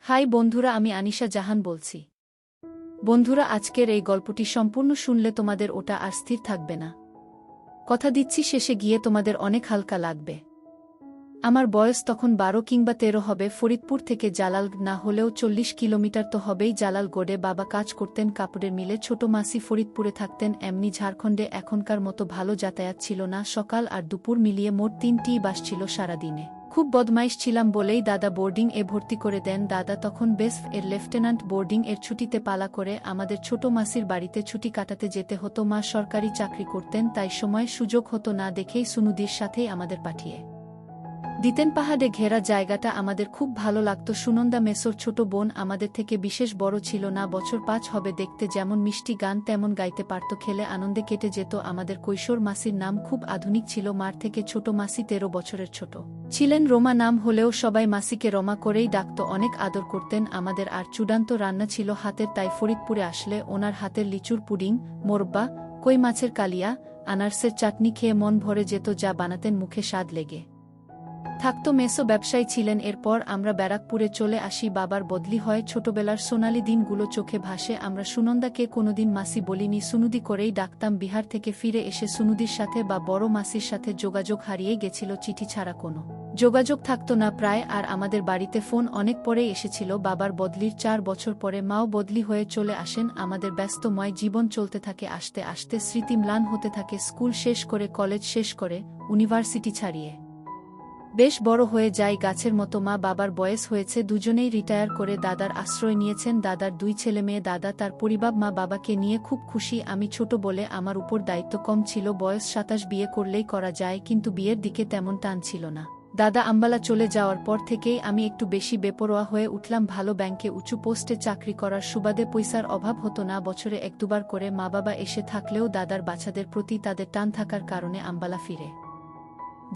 High বন্ধুরা, আমি আনিশা জাহান বলছি। বন্ধুরা, আজকের এই গল্পটি সম্পূর্ণ শুনলে তোমাদের ওটা আর স্থির থাকবে না। কথা দিচ্ছি শেষে গিয়ে তোমাদের অনেক হালকা লাগবে। আমার বয়স তখন 12 কিংবা 13 হবে। ফরিদপুর থেকে জালালগড় না হলেও 40 কিলোমিটার তো হবেই। জালালগড়ে বাবা কাজ করতেন কাপড়ের মিলে, ছোট মাসি ফরিদপুরে থাকতেন। এমনি ঝাড়খণ্ডে এখনকার মতো ভালো যাতায়াত ছিল না। সকাল আর দুপুর মিলিয়ে মোট 3টি বাস ছিল সারাদিনে। খুব বদমাইশ ছিলাম বলেই দাদা বোর্ডিং এ ভর্তি করে দেন। দাদা তখন বেসফ এর লেফটেন্যান্ট। বোর্ডিং এর ছুটিতে পালা করে আমাদের ছোট মাসির বাড়িতে ছুটি কাটাতে যেতে হতো। মা সরকারি চাকরি করতেন, তাই সময় সুযোগ হতো না দেখেই সুনুদির সাথেই আমাদের পাঠিয়ে দিতেন। পাহাড়ে ঘেরা জায়গাটা আমাদের খুব ভালো লাগত। সুনন্দা মেসোর ছোট বোন, আমাদের থেকে বিশেষ বড় ছিল না, বছর 5 হবে। দেখতে যেমন মিষ্টি, গান তেমন গাইতে পারত। খেলে আনন্দে কেটে যেত আমাদের কৈশোর। মাসির নাম খুব আধুনিক ছিল, মার থেকে ছোট। মাসি 13 বছরের ছোট ছিলেন। রোমা নাম হলেও সবাই মাসিকে রমা করেই ডাকত। অনেক আদর করতেন আমাদের, আর চূড়ান্ত রান্না ছিল হাতের। তাই ফরিদপুরে আসলে ওনার হাতের লিচুর পুডিং, মোরব্বা, কই মাছের কালিয়া, আনারসের চাটনি খেয়ে মন ভরে যেত। যা বানাতেন মুখে স্বাদ লেগে থাকত। মেসো ব্যবসায়ী ছিলেন। এরপর আমরা ব্যারাকপুরে চলে আসি। বাবার বদলি হয়। ছোটবেলার সোনালি দিনগুলো চোখে ভাসে। আমরা সুনন্দাকে কোনোদিন মাসি বলিনি, সুনুদি করেই ডাকতাম। বিহার থেকে ফিরে এসে সুনুদির সাথে বা বড় মাসির সাথে যোগাযোগ হারিয়ে গেছিল। চিঠি ছাড়া কোনো যোগাযোগ থাকতো না প্রায়। আর আমাদের বাড়িতে ফোন অনেক পরেই এসেছিল। বাবার বদলির 4 বছর পরে মাও বদলি হয়ে চলে আসেন। আমাদের ব্যস্তময় জীবন চলতে থাকে। আস্তে আস্তে স্মৃতি ম্লান হতে থাকে। স্কুল শেষ করে, কলেজ শেষ করে, ইউনিভার্সিটি ছাড়িয়ে বেশ বড় হয়ে যায় গাছের মতো। মা বাবার বয়স হয়েছে, দুজনেই রিটায়ার করে দাদার আশ্রয় নিয়েছেন। দাদার 2 ছেলেমেয়ে। দাদা তার পরিবার, মা বাবাকে নিয়ে খুব খুশি। আমি ছোট বলে আমার উপর দায়িত্ব কম ছিল। বয়স 27, বিয়ে করলেই করা যায়, কিন্তু বিয়ের দিকে তেমন টান ছিল না। দাদা আম্বালা চলে যাওয়ার পর থেকেই আমি একটু বেশি বেপরোয়া হয়ে উঠলাম। ভালো ব্যাংকে উঁচু পোস্টে চাকরি করার সুবাদে পয়সার অভাব হতো না। বছরে 1-2 বার করে মা বাবা এসে থাকলেও দাদার বাচ্চাদের প্রতি তাদের টান থাকার কারণে আম্বালা ফিরে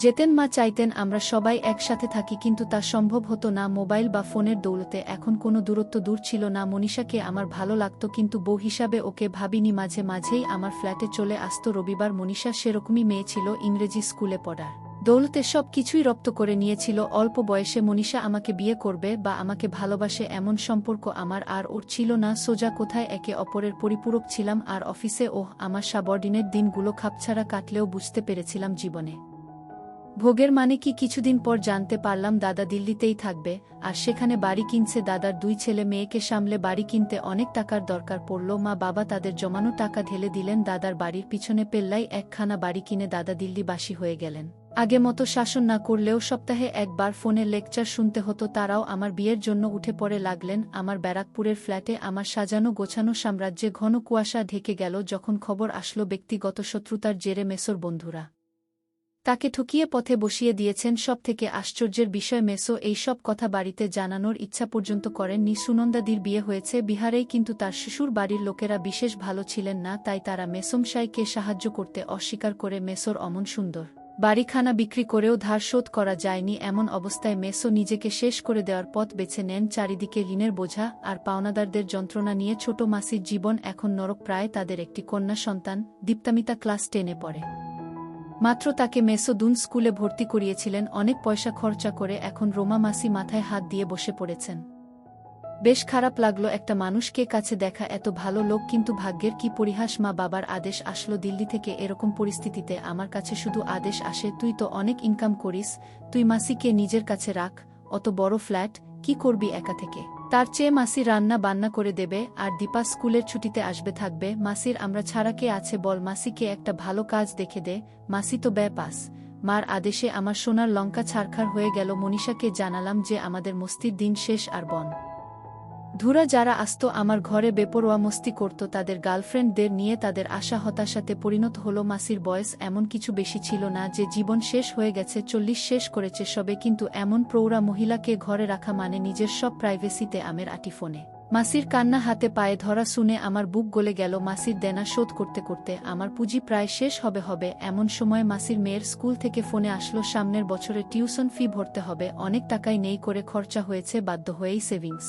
যেতেন। মা চাইতেন আমরা সবাই একসাথে থাকি, কিন্তু তা সম্ভব হতো না মোবাইল বা ফোনের দৌলতে। এখন কোনো দূরত্ব দূর ছিল না। মনীষাকে আমার ভালো লাগতো, কিন্তু বউ হিসাবে ওকে ভাবিনি। মাঝে মাঝেই আমার ফ্ল্যাটে চলে আসতো রবিবার। মনীষা সেরকমই মেয়ে ছিল, ইংরেজি স্কুলে পড়ার দৌলতে সব কিছুই রপ্ত করে নিয়েছিল। অল্প বয়সে মনীষা আমাকে বিয়ে করবে বা আমাকে ভালোবাসে এমন সম্পর্ক আমার আর ওর ছিল না। সোজা কোথায় একে অপরের পরিপূরক ছিলাম। আর অফিসে আমার সাবঅর্ডিনেট দিনগুলো খাপছাড়া কাটলেও বুঝতে পেরেছিলাম জীবনে ভোগের মানে কি। কিছুদিন পর জানতে পারলাম দাদা দিল্লিতেই থাকবে, আর সেখানে বাড়ি কিনছে। দাদার 2 ছেলে মেয়েকে সামলে বাড়ি কিনতে অনেক টাকার দরকার পড়ল। মা বাবা তাদের জমানো টাকা ঢেলে দিলেন। দাদার বাড়ির পিছনে পেল্লাই একখানা বাড়ি কিনে দাদা দিল্লিবাসী হয়ে গেলেন। আগে মতো শাসন না করলেও সপ্তাহে 1 বার ফোনে লেকচার শুনতে হতো। তারাও আমার বিয়ের জন্য উঠে পড়ে লাগলেন। আমার ব্যারাকপুরের ফ্ল্যাটে আমার সাজানো গোছানো সাম্রাজ্যে ঘন কুয়াশা ঢেকে গেল যখন খবর আসলো ব্যক্তিগত শত্রুতার জেরে মেসোর বন্ধুরা তাকে ঠকিয়ে পথে বসিয়ে দিয়েছেন। সব থেকে আশ্চর্যের বিষয়, মেসো এই সব কথা বাড়িতে জানানোর ইচ্ছা পর্যন্ত করেননি। সুনন্দাদির বিয়ে হয়েছে বিহারেই, কিন্তু তার শ্বশুর বাড়ির লোকেরা বিশেষ ভালো ছিলেন না, তাই তারা মেসোমশাইকে সাহায্য করতে অস্বীকার করে। মেসোর অমন সুন্দর বাড়িখানা বিক্রি করেও ধার শোধ করা যায়নি। এমন অবস্থায় মেসো নিজেকে শেষ করে দেওয়ার পথ বেছে নেন। চারিদিকে ঋণের বোঝা আর পাওনাদারদের যন্ত্রণা নিয়ে ছোট মাসির জীবন এখন নরক প্রায়। তাদের একটি কন্যা সন্তান দীপ্তামিতা ক্লাস 10-এ পড়ে মাত্র। তাকে মেসো দুন স্কুলে ভর্তি করিয়েছিলেন অনেক পয়সা খরচা করে। এখন রোমা মাসি মাথায় হাত দিয়ে বসে পড়েছেন। বেশ খারাপ লাগলো একটা মানুষকে কাছে দেখা, এত ভালো লোক, কিন্তু ভাগ্যের কি পরিহাস। মা বাবার আদেশ আসলো দিল্লি থেকে। এরকম পরিস্থিতিতে আমার কাছে শুধু আদেশ আসে, তুই তো অনেক ইনকাম করিস, তুই মাসিকে নিজের কাছে রাখ। অত বড় ফ্ল্যাট কি করবি একা থেকে? তার চেয়ে মাসি রান্না বান্না করে দেবে, আর দীপা স্কুলের ছুটিতে আসবে থাকবে। মাসির আমরা ছাড়া কে আছে বল? মাসিকে একটা ভালো কাজ দেখে দে। মাসি তো পাস। মার আদেশে আমার সোনার লঙ্কা ছারখার হয়ে গেল। মনীষাকে জানালাম যে আমাদের মস্তির দিন শেষ। আর বন ধুরা যারা আসতো আমার ঘরে বেপরোয়া মস্তি করত, তাদের গার্লফ্রেন্ডদের নিয়ে তাদের আশা হতাশাতে পরিণত হলো। মাসির বয়স এমন কিছু বেশি ছিল না যে জীবন শেষ হয়ে গেছে, 40 শেষ করেছে সবে, কিন্তু এমন প্রৌঢ়া মহিলাকে ঘরে রাখা মানে নিজের সব প্রাইভেসিতে আমের আটি ফোনে মাসির কান্না হাতে পায়ে ধরা শুনে আমার বুক গলে গেল। মাসির দেনা শোধ করতে করতে আমার পুঁজি প্রায় শেষ হবে। এমন সময় মাসির মেয়ের স্কুল থেকে ফোনে আসলো সামনের বছরে টিউশন ফি ভরতে হবে, অনেক টাকাই নেই করে খরচা হয়েছে, বাধ্য হয়েই সেভিংস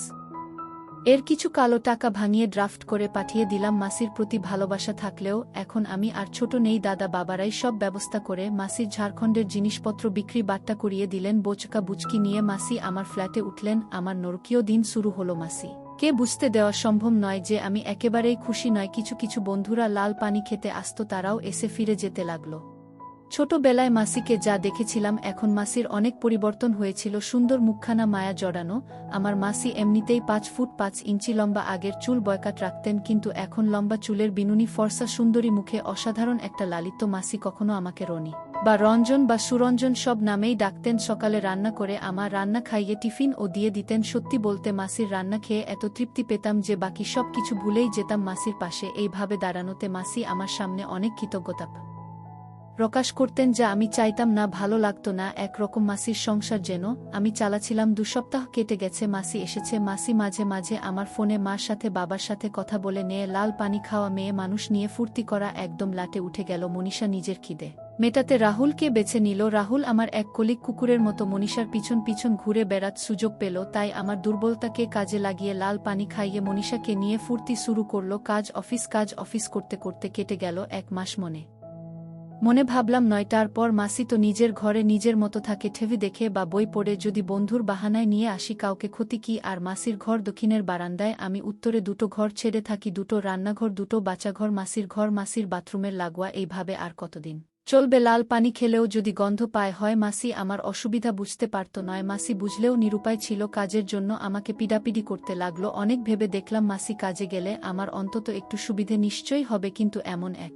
এর কিছু কালো টাকা ভাঙিয়ে ড্রাফট করে পাঠিয়ে দিলাম। মাসির প্রতি ভালোবাসা থাকলেও এখন আমি আর ছোট নেই। দাদা বাবারাই সব ব্যবস্থা করে মাসির ঝাড়খণ্ডের জিনিসপত্র বিক্রি বাট্টা করিয়ে দিলেন। বোচকা বুচকি নিয়ে মাসি আমার ফ্ল্যাটে উঠলেন। আমার নরকীয় দিন শুরু হলো। মাসি কে বুঝতে দেওয়া সম্ভব নয় যে আমি একেবারেই খুশি নয়। কিছু কিছু বন্ধুরা লাল পানি খেতে আসত, তারাও এসে ফিরে যেতে লাগল। ছোটবেলায় মাসিকে যা দেখেছিলাম, এখন মাসির অনেক পরিবর্তন হয়েছিল। সুন্দর মুখখানা মায়া জড়ানো। আমার মাসি এমনিতেই 5 ফুট 5 ইঞ্চি লম্বা। আগের চুল বয়কাট রাখতেন, কিন্তু এখন লম্বা চুলের বিনুনি ফর্সা সুন্দরী মুখে অসাধারণ একটা লালিত্য। মাসি কখনো আমাকে রনি বা রঞ্জন বা সুরঞ্জন সব নামেই ডাকতেন। সকালে রান্না করে আমার রান্না খাইয়ে টিফিন ও দিয়ে দিতেন। সত্যি বলতে মাসির রান্না খেয়ে এত তৃপ্তি পেতাম যে বাকি সব কিছু ভুলেই যেতাম মাসির পাশে এইভাবে দাঁড়ানোতে। মাসি আমার সামনে অনেক কৃতজ্ঞতা প্রকাশ করতেন, যা আমি চাইতাম না। ভালো লাগতো না একরকম মাসির সংসার যেন আমি চালাছিলাম। 2 সপ্তাহ কেটে গেছে, মাসি এসেছে। মাসি মাঝে মাঝে আমার ফোনে মার সাথে বাবার সাথে কথা বলে নেয়। লাল পানি খাওয়া মেয়ে মানুষ নিয়ে ফুর্তি করা একদম লাটে উঠে গেল। মনীষা নিজের খিদে মেটাতে রাহুলকে বেছে নিল। রাহুল আমার এক কলিক কুকুরের মতো মনীষার পিছন পিছন ঘুরে বেড়াত সুযোগ পেল। তাই আমার দুর্বলতাকে কাজে লাগিয়ে লাল পানি খাইয়ে মনীষাকে নিয়ে ফুর্তি শুরু করল। কাজ অফিস করতে করতে কেটে গেল 1 মাস। মনে ভাবলাম 9টার পর মাসি তো নিজের ঘরে নিজের মতো থাকে। টিভি দেখে বা বই পড়ে। যদি বন্ধুর বাহানায় নিয়ে আসি কাউকে, ক্ষতি কি? আর মাসির ঘর দক্ষিণের বারান্দায়, আমি উত্তরে। 2টো ঘর ছেড়ে থাকি, 2টো রান্নাঘর, 2টো বাচ্চাঘর। মাসির ঘর মাসির বাথরুমের লাগোয়া। এইভাবে আর কতদিন চলবে? লাল পানি খেলেও যদি গন্ধ পায় হয়। মাসি আমার অসুবিধা বুঝতে পারত নয়, মাসি বুঝলেও নিরুপায় ছিল। কাজের জন্য আমাকে পিডাপিডি করতে লাগলো। অনেক ভেবে দেখলাম মাসি কাজে গেলে আমার অন্তত একটু সুবিধে নিশ্চয়ই হবে, কিন্তু এমন এক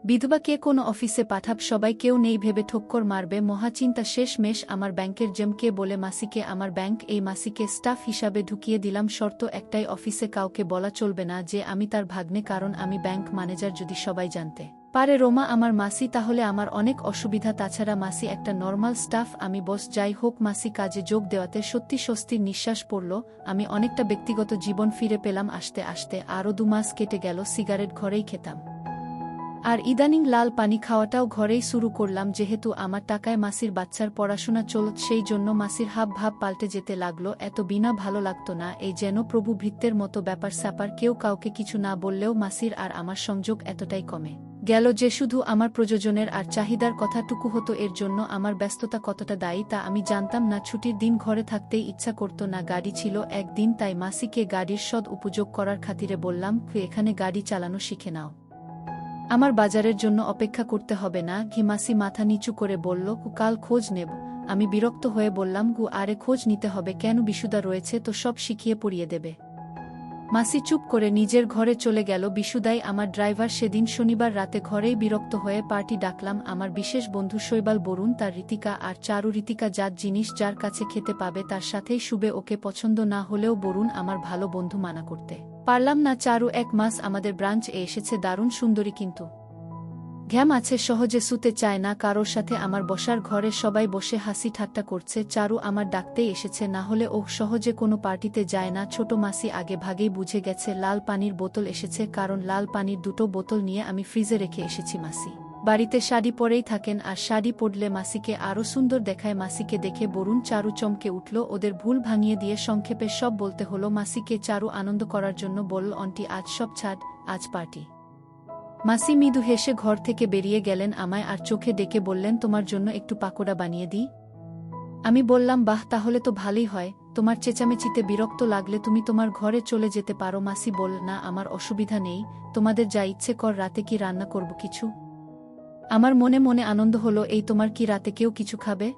বিধবাকে কোনো অফিসে পাঠাব, সবাই কেউ নেই ভেবে ঠক্কর মারবে। মহাচিন্তা শেষমেশ আমার ব্যাংকের জেমকে বলে মাসিকে আমার ব্যাংক, এই মাসিকে স্টাফ হিসাবে ঢুকিয়ে দিলাম। শর্ত একটাই, অফিসে কাউকে বলা চলবে না যে আমি তার ভাগ্নে, কারণ আমি ব্যাংক ম্যানেজার। যদি সবাই জানতে পারে রোমা আমার মাসি, তাহলে আমার অনেক অসুবিধা। তাছাড়া মাসি একটা নর্মাল স্টাফ, আমি বস। যাই হোক, মাসি কাজে যোগ দেওয়াতে সত্যি স্বস্তির নিঃশ্বাস পড়ল। আমি অনেকটা ব্যক্তিগত জীবন ফিরে পেলাম। আস্তে আস্তে আরও 2 মাস কেটে গেল। সিগারেট ঘরেই খেতাম, আর ইদানিং লাল পানি খাওয়াটাও ঘরেই শুরু করলাম। যেহেতু আমার টাকায় মাসির বাচ্চার পড়াশোনা চলত, সেই জন্য মাসির হাব ভাব পাল্টে যেতে লাগলো। এত বিনা ভালো লাগতো না, এই যেন প্রভু ভৃত্যের মতো ব্যাপার স্যাপার। কেউ কাউকে কিছু না বললেও মাসির আর আমার সংযোগ এতটাই কমে গেল যে শুধু আমার প্রয়োজনের আর চাহিদার কথাটুকু হতো। এর জন্য আমার ব্যস্ততা কতটা দায়ী তা আমি জানতাম না। ছুটির দিন ঘরে থাকতেই ইচ্ছা করতো না। গাড়ি ছিল একদিন, তাই মাসিকে গাড়ির সদ উপযোগ করার খাতিরে বললাম, এখানে গাড়ি চালানো শিখে নাও, আমার বাজারের জন্য অপেক্ষা করতে হবে না। মাসি মাথা নিচু করে বলল, কাল খোঁজ নেব। আমি বিরক্ত হয়ে বললাম, আরে খোঁজ নিতে হবে কেন? বিশুদা রয়েছে তো, সব শিখিয়ে পড়িয়ে দেবে। মাসি চুপ করে নিজের ঘরে চলে গেল। বিশুদাই আমার ড্রাইভার। সেদিন শনিবার রাতে ঘরেই বিরক্ত হয়ে পার্টি ডাকলাম। আমার বিশেষ বন্ধু শৈবাল, বরুণ, তার ঋতিকা আর চারু। ঋতিকা জাত জিনিস যার কাছে খেতে পাবে তার সাথেই শুবে। ওকে পছন্দ না হলেও বরুণ আমার ভালো বন্ধু, মানা করতে পারলাম না। চারু 1 মাস আমাদের ব্রাঞ্চ এসেছে, দারুণ সুন্দরী, কিন্তু ঘ্যাম আছে, সহজে শুতে চায় না কারোর সাথে। আমার বসার ঘরে সবাই বসে হাসি ঠাট্টা করছে। চারু আমার ডাকতেই এসেছে, না হলে ও সহজে কোনো পার্টিতে যায় না। ছোট মাসি আগে ভাগেই বুঝে গেছে লাল পানির বোতল এসেছে, কারণ লাল পানির 2টো বোতল নিয়ে আমি ফ্রিজে রেখে এসেছি। মাসি বাড়িতে শাড়ি পরেই থাকেন, আর শাড়ি পরলে মাসিকে আরও সুন্দর দেখায়। মাসিকে দেখে বরুণ চারু চমকে উঠল। ওদের ভুল ভাঙিয়ে দিয়ে সংক্ষেপে সব বলতে হলো মাসিকে। চারু আনন্দ করার জন্য বলল, আন্টি আজ সব ছাড়, আজ পার্টি। মাসি মৃদু হেসে ঘর থেকে বেরিয়ে গেলেন। আমায় আর চোখে ডেকে বললেন, তোমার জন্য একটু পাকোড়া বানিয়ে দিই? আমি বললাম, বাহ, তাহলে তো ভালোই হয়। তোমার চেঁচামেচিতে বিরক্ত লাগলে তুমি তোমার ঘরে চলে যেতে পারো। মাসি বলল, না, আমার অসুবিধা নেই, তোমাদের যা ইচ্ছে কর। রাতে কি রান্না করব কিছু? আমার মনে মনে আনন্দ হলো, এই তোমার কি রাতে কেউ কিছু খাবে?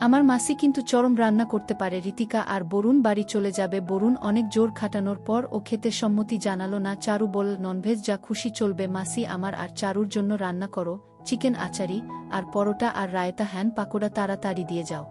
আমার মাসি কিন্তু চরম রান্না করতে পারে। ঋতিকা আর বরুণ বাড়ি চলে যাবে। বরুণ অনেক জোর খাটানোর পর ও খেতে সম্মতি জানালো না। চারু বলল, ননভেজ যা খুশি চলবে। মাসি আমার আর চারুর জন্য রান্না করো, চিকেন আচারি আর পরোটা আর রায়তা, হ্যান পাকোড়া তাড়াতাড়ি দিয়ে যাও।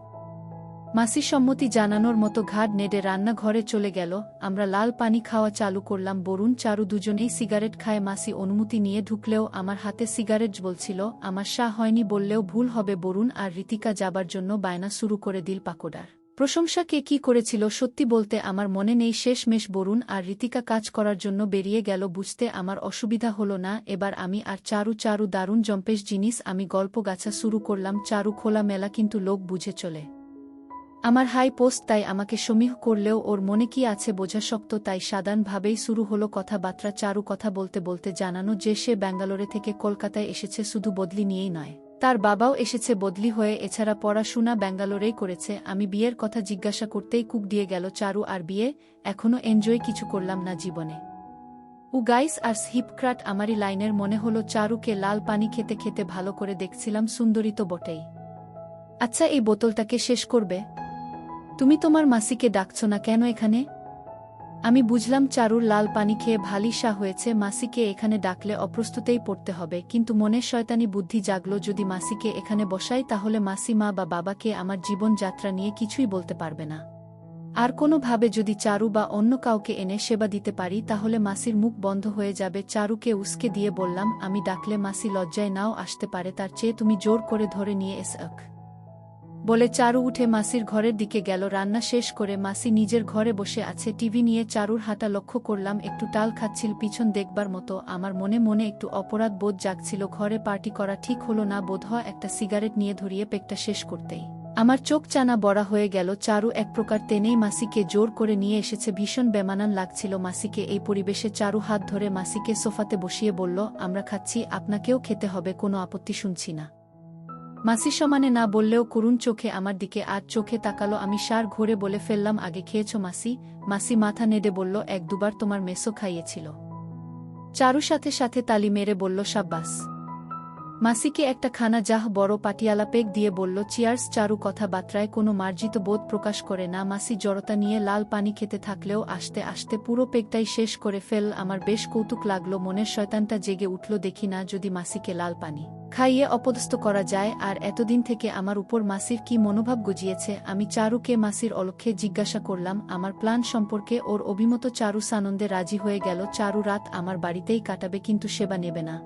মাসি সম্মতি জানানোর মতো ঘাড় নেড়ে রান্নাঘরে চলে গেল। আমরা লাল পানি খাওয়া চালু করলাম। বরুণ চারু দুজনেই সিগারেট খায়। মাসি অনুমতি নিয়ে ঢুকলেও আমার হাতে সিগারেট জ্বলছিল। আমার শাহ হয়নি বললেও ভুল হবে। বরুণ আর ঋতিকা যাবার জন্য বায়না শুরু করে দিল। পাকোড়ার প্রশংসা কে কি করেছিল সত্যি বলতে আমার মনে নেই। শেষমেশ বরুণ আর ঋতিকা কাজ করার জন্য বেরিয়ে গেল। বুঝতে আমার অসুবিধা হলো না। এবার আমি আর চারু দারুণ জম্পেশ জিনিস। আমি গল্প গাছা শুরু করলাম। চারু খোলা মেলা কিন্তু লোক বুঝে চলে। আমার হাই পোস্ট তাই আমাকে সমীহ করলেও ওর মনে কি আছে বোঝা শক্ত, তাই সাধারণভাবেই শুরু হলো কথাবার্তা। চারু কথা বলতে বলতে জানানো যে সে ব্যাঙ্গালোরে থেকে কলকাতায় এসেছে, শুধু বদলি নিয়েই নয়, তার বাবাও এসেছে বদলি হয়ে, এছাড়া পড়াশোনা ব্যাঙ্গালোরেই করেছে। আমি বিয়ের কথা জিজ্ঞাসা করতেই কুক দিয়ে গেল চারু, আর বিয়ে? এখনো এনজয় কিছু করলাম না জীবনে। গাইস আর হিপক্রাট আমারই লাইনের মনে হলো চারুকে। লাল পানি খেতে খেতে ভালো করে দেখছিলাম, সুন্দরী তো বটেই। আচ্ছা, এই বোতলটাকে শেষ করবে? তুমি তোমার মাসিকে ডাকছ না কেন এখানে? আমি বুঝলাম চারুর লাল পানি খেয়ে ভালি সা হয়েছে, মাসিকে এখানে ডাকলে অপ্রস্তুতেই পড়তে হবে, কিন্তু মনের শয়তানি বুদ্ধি জাগল, যদি মাসিকে এখানে বসাই তাহলে মাসি মা বা বাবাকে আমার জীবন যাত্রা নিয়ে কিছুই বলতে পারবে না। আর কোনোভাবে যদি চারু বা অন্য কাউকে এনে সেবা দিতে পারি তাহলে মাসির মুখ বন্ধ হয়ে যাবে। চারুকে উস্কে দিয়ে বললাম, আমি ডাকলে মাসি লজ্জায় নাও আসতে পারে, তার চেয়ে তুমি জোর করে ধরে নিয়ে এসক। বলে চারু উঠে মাসির ঘরের দিকে গেল। রান্না শেষ করে মাসি নিজের ঘরে বসে আছে টিভি নিয়ে। চারুর হাঁটা লক্ষ্য করলাম, একটু টাল খাচ্ছিল পিছন দেখবার মতো। আমার মনে মনে একটু অপরাধ বোধ জাগছিল। ঘরে পার্টি করা ঠিক হলো না বোধহয়। একটা সিগারেট নিয়ে ধরিয়ে পেকটা শেষ করতেই আমার চোখ চানা বড়া হয়ে গেল। চারু এক প্রকার টেনেই মাসিকে জোর করে নিয়ে এসেছে। ভীষণ বেমানান লাগছিল মাসিকে এই পরিবেশে। চারু হাত ধরে মাসিকে সোফাতে বসিয়ে বলল, আমরা খাচ্ছি, আপনাকেও খেতে হবে, কোনো আপত্তি শুনছি না। মাসি সমানে না বললেও করুণ চোখে আমার দিকে আর চোখে তাকালো। আমি সার ঘুরে বলে ফেললাম, আগে খেয়েছ মাসি? মাসি মাথা নেড়ে বলল, এক দুবার তোমার মেসো খাইয়েছিল। চারু সাথে সাথে তালি মেরে বলল, সাব্বাস। মাসিকে একটা খানা জাহ বড় পাটিয়ালা পেক দিয়ে বলল, চিয়ার্স। চারু কথাবার্তায় কোনো মার্জিত বোধ প্রকাশ করে না। মাসি জড়তা নিয়ে লাল পানি খেতে থাকলেও আস্তে আস্তে পুরো পেকটাই শেষ করে ফেল। আমার বেশ কৌতুক লাগলো, মনের শয়তানটা জেগে উঠল। দেখি না যদি মাসিকে লাল পানি খাইয়ে অপদস্থ করা যায়। আর এতদিন থেকে আমার উপর মাসির কি মনোভাব গজিয়েছে। আমি চারুকে মাসির অলক্ষ্যে জিজ্ঞাসা করলাম আমার প্ল্যান সম্পর্কে। ওর অভিমত। চারু সানন্দে রাজি হয়ে গেল। চারু রাত আমার বাড়িতেই কাটাবে, কিন্তু সেবা নেবে না।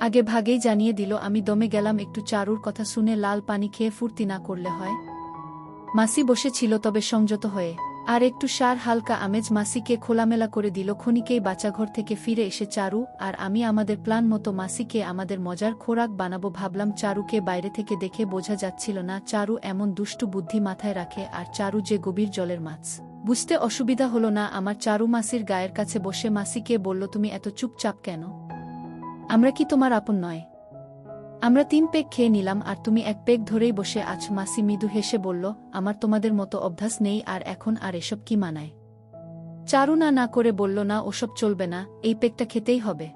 আগে ভাগেই জানিয়ে দিল। আমি দমে গেলাম একটু। চারুর কথা শুনে লাল পানি খেয়ে ফুর্তি না করলে হয়? মাসি বসেছিল তবে সংযত হয়ে, আর একটু সার হালকা আমেজ মাসিকে খোলামেলা করে দিল। ক্ষণিকেই বাচ্চাঘর থেকে ফিরে এসে চারু আর আমি আমাদের প্ল্যান মতো মাসিকে আমাদের মজার খোরাক বানাবো ভাবলাম। চারুকে বাইরে থেকে দেখে বোঝা যাচ্ছিল না চারু এমন দুষ্টু বুদ্ধি মাথায় রাখে, আর চারু যে গভীর জলের মাছ। বুঝতে অসুবিধা হলো না আমার। চারু মাসির গায়ের কাছে বসে মাসিকে বলল, তুমি এত চুপচাপ কেন? আমরা কি তোমার আপন নয়? আমরা 3 পেগ খেয়ে নিলাম আর তুমি 1 পেগ ধরেই বসে আছো। মাসি মৃদু হেসে বলল, আমার তোমাদের মতো অভ্যাস নেই, আর এখন আর এসব কি মানায়? চারু না করে বলল, না ওসব চলবে না, এই পেগটা খেতেই হবে।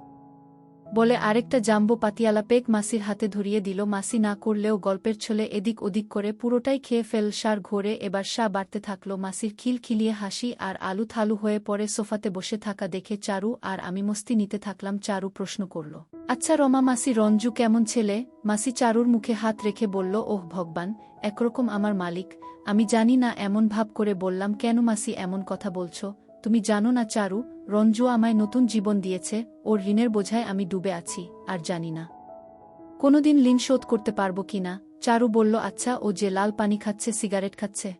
বলে আরেকটা জাম্বো পাতিয়ালা পেগ মাসির হাতে ধরিয়ে দিল। মাসি না করলেও গল্পের ছলে এদিক ওদিক করে পুরোটাই খেয়ে ফেল। সার ঘোরে এবার বাড়তে থাকলো। মাসির খিলখিলিয়ে হাসি আর আলু থালু হয়ে পড়ে সোফাতে বসে থাকা দেখে চারু আর আমি মস্তি নিতে থাকলাম। চারু প্রশ্ন করল, আচ্ছা রমা মাসি, রঞ্জু কেমন ছেলে? মাসি চারুর মুখে হাত রেখে বলল, ওহ ভগবান, একরকম আমার মালিক। আমি জানি না। এমন ভাব করে বললাম, কেন মাসি এমন কথা বলছ? তুমি জানো না চারু, রঞ্জু আমায় নতুন জীবন দিয়েছে। ওর ঋণের বোঝায় আমি ডুবে আছি, আর জানি না কোনোদিন ঋণ শোধ করতে পারবো কিনা। চারু বলল, আচ্ছা ও যে লাল পানি খাচ্ছে, সিগারেট খাচ্ছে?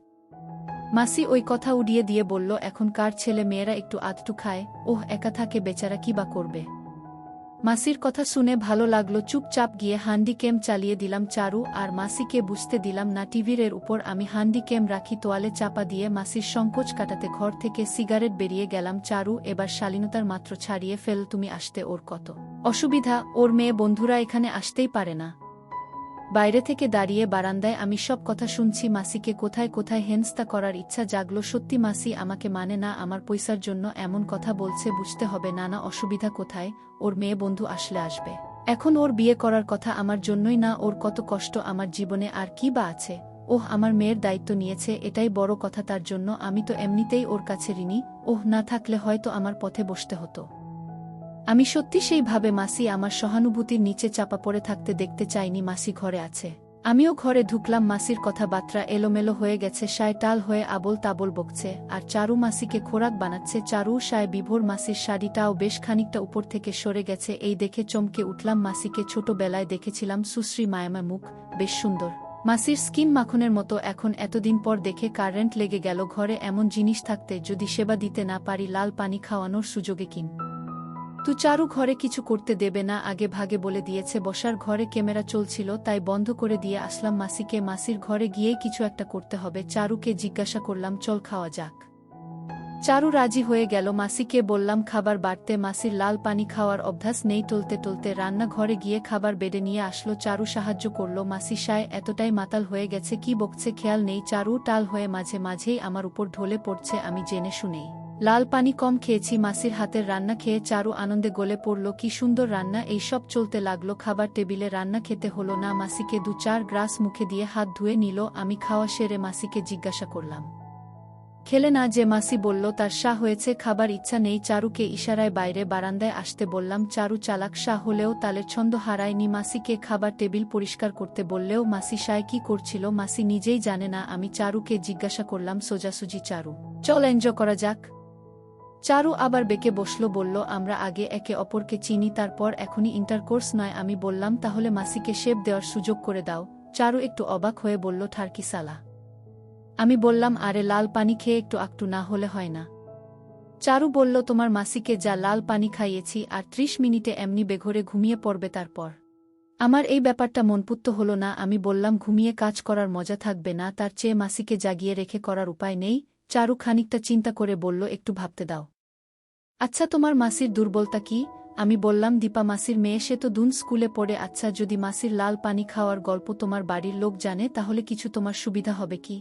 মাসি ওই কথা উড়িয়ে দিয়ে বলল, এখনকার ছেলে মেয়েরা একটু আধটু খায়, ওহ একা থাকে বেচারা, কি বা করবে। মাসির কথা শুনে ভালো লাগলো। চুপচাপ গিয়ে হান্ডি ক্যাম চালিয়ে দিলাম। চারু আর মাসিকে বুঝতে দিলাম না টিভির উপর আমি হান্ডি ক্যাম রাখি। তোয়ালে চাপা দিয়ে মাসির সংকোচ কাটাতে ঘর থেকে সিগারেট বেরিয়ে গেলাম। চারু এবার শালীনতার মাত্র ছাড়িয়ে ফেল। তুমি আসতে ওর কত অসুবিধা, ওর মেয়ে বন্ধুরা এখানে আসতেই পারে না। বাইরে থেকে দাঁড়িয়ে বারান্দায় আমি সব কথা শুনছি। মাসিকে কোথায় কোথায় হেনস্তা করার ইচ্ছা জাগলো। সত্যি মাসি আমাকে মানে না, আমার পয়সার জন্য এমন কথা বলছে। বুঝতে হবে না অসুবিধা কোথায়, ওর মেয়ে বন্ধু আসলে আসবে। এখন ওর বিয়ে করার কথা আমার জন্যই না। ওর কত কষ্ট আমার জীবনে, আর কি বা আছে। ওহ আমার মেয়ের দায়িত্ব নিয়েছে, এটাই বড় কথা। তার জন্য আমি তো এমনিতেই ওর কাছে ঋণী। ওহ না থাকলে হয়তো আমার পথে বসতে হতো। আমি সত্যি সেইভাবে মাসি আমার সহানুভূতির নিচে চাপা পড়ে থাকতে দেখতে চাইনি। মাসি ঘরে আছে, আমিও ঘরে ঢুকলাম। মাসির কথাবার্তা এলোমেলো হয়ে গেছে। সায় টাল হয়ে আবল তাবল বকছে, আর চারু মাসিকে খোরাক বানাচ্ছে। চারু সায় বিভোর। মাসির শাড়িটাও বেশ খানিকটা উপর থেকে সরে গেছে। এই দেখে চমকে উঠলাম। মাসিকে ছোটবেলায় দেখেছিলাম, সুশ্রী মায়ামা মুখ, বেশ সুন্দর। মাসির স্কিন মাখনের মতো। এখন এতদিন পর দেখে কারেন্ট লেগে গেল। ঘরে এমন জিনিস থাকতে যদি সেবা দিতে না পারি, লাল পানি খাওয়ানোর সুযোগে কিন চারু ঘরে কিছু করতে দেবে না, আগে ভাগে বলে দিয়েছে। বসার ঘরে ক্যামেরা চলছিল, তাই বন্ধ করে দিয়ে আসলাম মাসিকে। মাসির ঘরে গিয়ে কিছু একটা করতে হবে। চারুকে জিজ্ঞাসা করলাম, চল খাওয়া যাক। চারু রাজি হয়ে গেল। মাসিকে বললাম খাবার বাড়তে। মাসির লাল পানি খাওয়ার অভ্যাস নেই। টলতে টলতে রান্নাঘরে গিয়ে খাবার বেড়ে নিয়ে আসলো। চারু সাহায্য করল। মাসি সায় এতটাই মাতাল হয়ে গেছে, কি বকছে খেয়াল নেই। চারু টাল হয়ে মাঝে মাঝেই আমার উপর ঢলে পড়ছে, আমি জেনে শুনেই লাল পানি কম খেয়েছি। মাসির হাতের রান্না খেয়ে চারু আনন্দে গলে পড়ল। কি সুন্দর রান্না! এই সব চলতে লাগলো। খাবার টেবিলে রান্না খেতে হলো না। মাসিকে 2-4 গ্রাস মুখে দিয়ে হাত ধুয়ে নিল। আমি খাওয়া সেরে মাসিকে জিজ্ঞাসা করলাম, খেলে না যে? মাসি বলল তার শাহ হয়েছে, খাবার ইচ্ছা নেই। চারুকে ইশারায় বাইরে বারান্দায় আসতে বললাম। চারু চালাক শাহ হলেও তালের ছন্দ হারায়নি। মাসিকে খাবার টেবিল পরিষ্কার করতে বললেও মাসি শায় কি করছিল মাসি নিজেই জানে না। আমি চারুকে জিজ্ঞাসা করলাম সোজাসুজি, চারু চল এনজয় করা যাক। চারু আবার বেঁকে বসল, বলল আমরা আগে একে অপরকে চিনি, তারপর এখনই ইন্টারকোর্স নয়। আমি বললাম তাহলে মাসিকে শেপ দেওয়ার সুযোগ করে দাও। চারু একটু অবাক হয়ে বলল, ঠারকি সালা। আমি বললাম আরে লাল পানি খেয়ে একটু আকটু না হলে হয় না। চারু বলল তোমার মাসিকে যা লাল পানি খাইয়েছি আর 30 মিনিটে এমনি বেঘরে ঘুমিয়ে পড়বে। তারপর আমার এই ব্যাপারটা মনপুত্ত হলো না। আমি বললাম ঘুমিয়ে কাজ করার মজা থাকবে না, তার চেয়ে মাসিকে জাগিয়ে রেখে করার উপায় নেই। চারু খানিকটা চিন্তা করে বলল, একটু ভাবতে দাও। আচ্ছা তোমার মাসির দুর্বলতা কি? আমি বললাম দীপা মাসির মেয়ে, সে তো দুন স্কুলে পড়ে। আচ্ছা যদি মাসির লাল পানি খাওয়ার গল্প তোমার বাড়ির লোক জানে তাহলে কিছু তোমার সুবিধা হবে কি?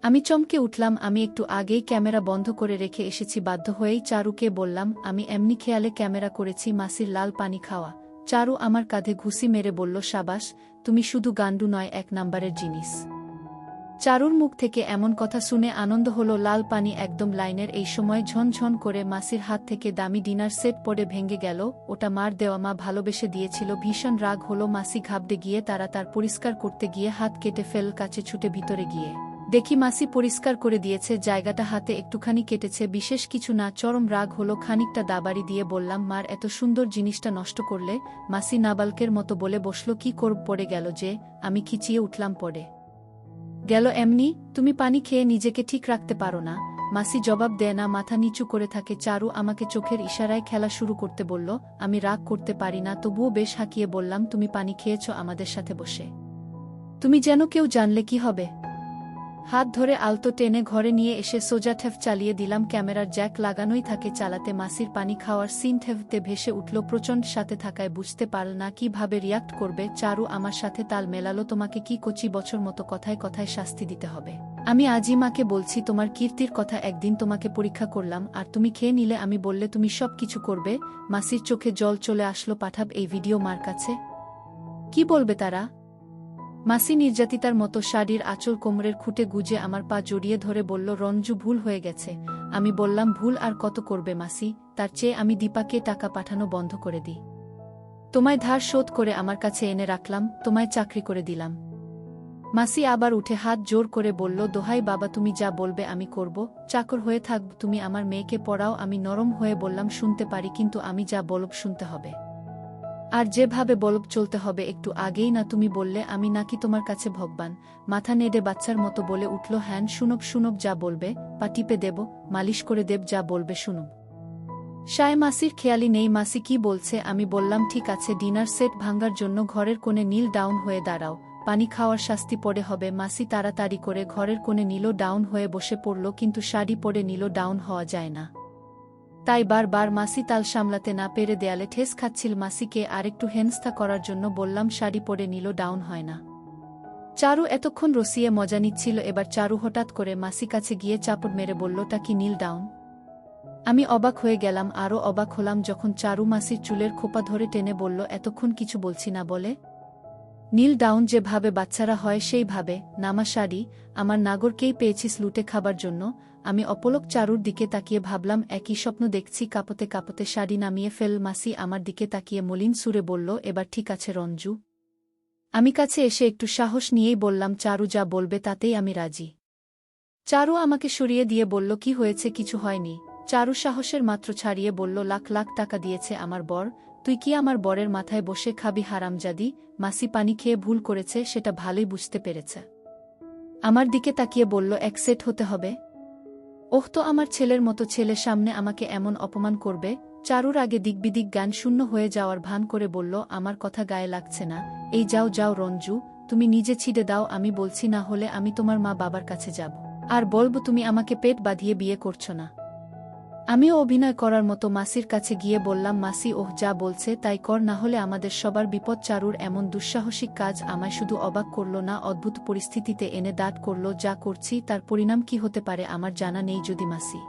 আমি চমকে উঠলাম। আমি একটু আগেই ক্যামেরা বন্ধ করে রেখে এসেছি। বাধ্য হয়েই চারুকে বললাম আমি এমনি খেয়ালে ক্যামেরা করেছি মাসির লাল পানি খাওয়া। চারু আমার কাঁধে ঘুষি মেরে বলল, সাবাস, তুমি শুধু গান্ডু নয়, 1 নাম্বারের জিনিস। চারুর মুখ থেকে এমন কথা শুনে আনন্দ হলো। লাল পানি একদম লাইনের। এই সময় ঝনঝন করে মাসির হাত থেকে দামি ডিনার সেট পড়ে ভেঙে গেল। ওটা মার দেওয়া, মা ভালোবেসে দিয়েছিল। ভীষণ রাগ হলো। মাসি ঘাবড়ে গিয়ে তার পরিষ্কার করতে গিয়ে হাত কেটে ফেল। কাছে ছুটে ভিতরে গিয়ে দেখি মাসি পরিষ্কার করে দিয়েছে। জায়গাটা হাতে একটুখানি কেটেছে, বিশেষ কিছু না। চরম রাগ হলো। খানিকটা দাবাড়ি দিয়ে বললাম, মার এত সুন্দর জিনিসটা নষ্ট করলে। মাসি নাবালকের মতো বলে বসল, কি করব, পড়ে গেল যে। আমি খিচিয়ে উঠলাম, পড়ে গেল এমনি। তুমি পানি খেয়ে নিজেকে ঠিক রাখতে পারো না? মাসি জবাব দেয় না, মাথা নিচু করে থাকে। চারু আমাকে চোখের ইশারায় খেলা শুরু করতে বলল। আমি রাগ করতে পারি না, তবুও বেশ হাঁকিয়ে বললাম, তুমি পানি খেয়েছ আমাদের সাথে বসে, তুমি যেন কেউ জানলে কি হবে। হাত ধরে আলতো টেনে ঘরে নিয়ে এসে সোজা ঠেফ চালিয়ে দিলাম। ক্যামেরার জ্যাক লাগানোই থাকে চালাতে। মাসির পানি খাওয়ার সিন ঠেফতে ভেসে উঠল। প্রচণ্ড সাথে থাকায় বুঝতে পারল না কিভাবে রিয়াক্ট করবে। চারু আমার সাথে তাল মেলালো। তোমাকে কি কচি বছর মতো কথায় কথায় শাস্তি দিতে হবে? আমি আজই মাকে বলছি তোমার কীর্তির কথা। একদিন তোমাকে পরীক্ষা করলাম আর তুমি খেয়ে নিলে। আমি বললে তুমি সব কিছু করবে। মাসির চোখে জল চলে আসলো। পাঠাব এই ভিডিও মার কাছে? কি বলবে তারা? মাসি নির্যাতিতার মতো শাড়ির আঁচল কোমরের খুঁটে গুজে আমার পা জড়িয়ে ধরে বলল, রঞ্জু ভুল হয়ে গেছে। আমি বললাম ভুল আর কত করবে মাসি? তার চেয়ে আমি দীপাকে টাকা পাঠানো বন্ধ করে দিই। তোমায় ধার শোধ করে আমার কাছে এনে রাখলাম, তোমায় চাকরি করে দিলাম। মাসি আবার উঠে হাত জোর করে বলল, দোহাই বাবা, তুমি যা বলবে আমি করব, চাকর হয়ে থাকব। তুমি আমার মেয়েকে পড়াও। আমি নরম হয়ে বললাম, শুনতে পারি, কিন্তু আমি যা বলব শুনতে হবে। আর যেভাবে বলব চলতে হবে। একটু আগেই না তুমি বললে আমি নাকি তোমার কাছে ভগবান? মাথা নেড়ে বাচ্চার মতো বলে উঠল, হ্যান শুনব শুনব, যা বলবে। পা টিপে দেব, মালিশ করে দেব, যা বলবে শুনব। সায় মাসির খেয়ালি নেই মাসি কি বলছে। আমি বললাম ঠিক আছে, ডিনার সেট ভাঙার জন্য ঘরের কোণে নীল ডাউন হয়ে দাঁড়াও, পানি খাওয়ার শাস্তি পড়ে হবে। মাসি তাড়াতাড়ি করে ঘরের কোণে নীল ডাউন হয়ে বসে পড়ল, কিন্তু শাড়ি পরে নীল ডাউন হওয়া যায় না। তাই বারবার মাসি তাল সামলাতে না পেরে দেয়ালে ঠেস খাচ্ছিল। মাসিকে আরেকটু হেনস্থা করার জন্য বললাম, শাড়ি পরে নীল ডাউন হয় না। চারু এতক্ষণ রসিয়ে মজা নিচ্ছিল। এবার চারু হঠাৎ করে মাসি কাছে গিয়ে চাপড় মেরে বলল, তা কি নীল ডাউন? আমি অবাক হয়ে গেলাম। আরও অবাক হলাম যখন চারু মাসির চুলের খোপা ধরে টেনে বলল, এতক্ষণ কিছু বলছি না বলে? নীল ডাউন যেভাবে বাচ্চারা হয় সেইভাবে। নামা শাড়ি। আমার নাগরকেই পেয়েছিস লুটে খাবার জন্য? আমি অপলক চারুর দিকে তাকিয়ে ভাবলাম একই স্বপ্ন দেখছি। কাঁপতে কাঁপতে শাড়ি নামিয়ে ফেল। মাসি আমার দিকে তাকিয়ে মলিন সুরে বলল, এবার ঠিক আছে রঞ্জু। আমি কাছে এসে একটু সাহস নিয়েই বললাম, চারু যা বলবে তাতেই আমি রাজি। চারু আমাকে সরিয়ে দিয়ে বলল, কি হয়েছে? কিছু হয়নি। চারু সাহসের মাত্র ছাড়িয়ে বলল, লাখ লাখ টাকা দিয়েছে আমার বর, তুই কি আমার বরের মাথায় বসে খাবি হারামজাদি? মাসি পানি খেয়ে ভুল করেছে, সেটা ভালোই বুঝতে পেরেছে। আমার দিকে তাকিয়ে বলল, এক সেট হতে হবে? ওহ, তো আমার ছেলের মতো ছেলে সামনে আমাকে এমন অপমান করবে? চারুর আগে দিকবিদিক জ্ঞান শূন্য হয়ে যাওয়ার ভান করে বলল, আমার কথা গায়ে লাগছে না। এই যাও যাও রঞ্জু, তুমি নিজে ছিঁড়ে দাও, আমি বলছি, না হলে আমি তোমার মা বাবার কাছে যাব আর বলব তুমি আমাকে পেট বাঁধিয়ে বিয়ে করছো না। আমিও অভিনয় করার মতো মাসির কাছে গিয়ে বললাম, মাসি ওহ যা বলছে তাই কর, না হলে আমাদের সবার বিপদ। চারুর এমন দুঃসাহসিক কাজ আমায় শুধু অবাক করল না, অদ্ভুত পরিস্থিতিতে এনে দাঁড় করল। যা করছি তার পরিণাম কি হতে পারে আমার জানা নেই। যদি মাসি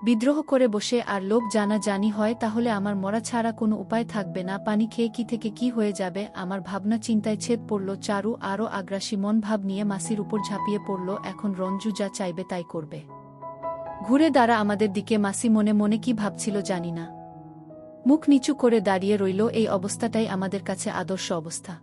বিদ্রোহ করে বসে আর লোক জানাজানি হয় তাহলে আমার মরা ছাড়া কোনো উপায় থাকবে না। পানি খেয়ে কি থেকে কি হয়ে যাবে আমার ভাবনা চিন্তায় ছেদ পড়ল। চারু আরও আগ্রাসী মনভাব নিয়ে মাসির উপর ঝাঁপিয়ে পড়ল। এখন রঞ্জু যা চাইবে তাই করবে। ঘুরে দাঁড়া আমাদের দিকে। মাসি মনে মনে কি ভাবছিল জানি না, মুখ নিচু করে দাঁড়িয়ে রইল। এই অবস্থাটাই আমাদের কাছে আদর্শ অবস্থা।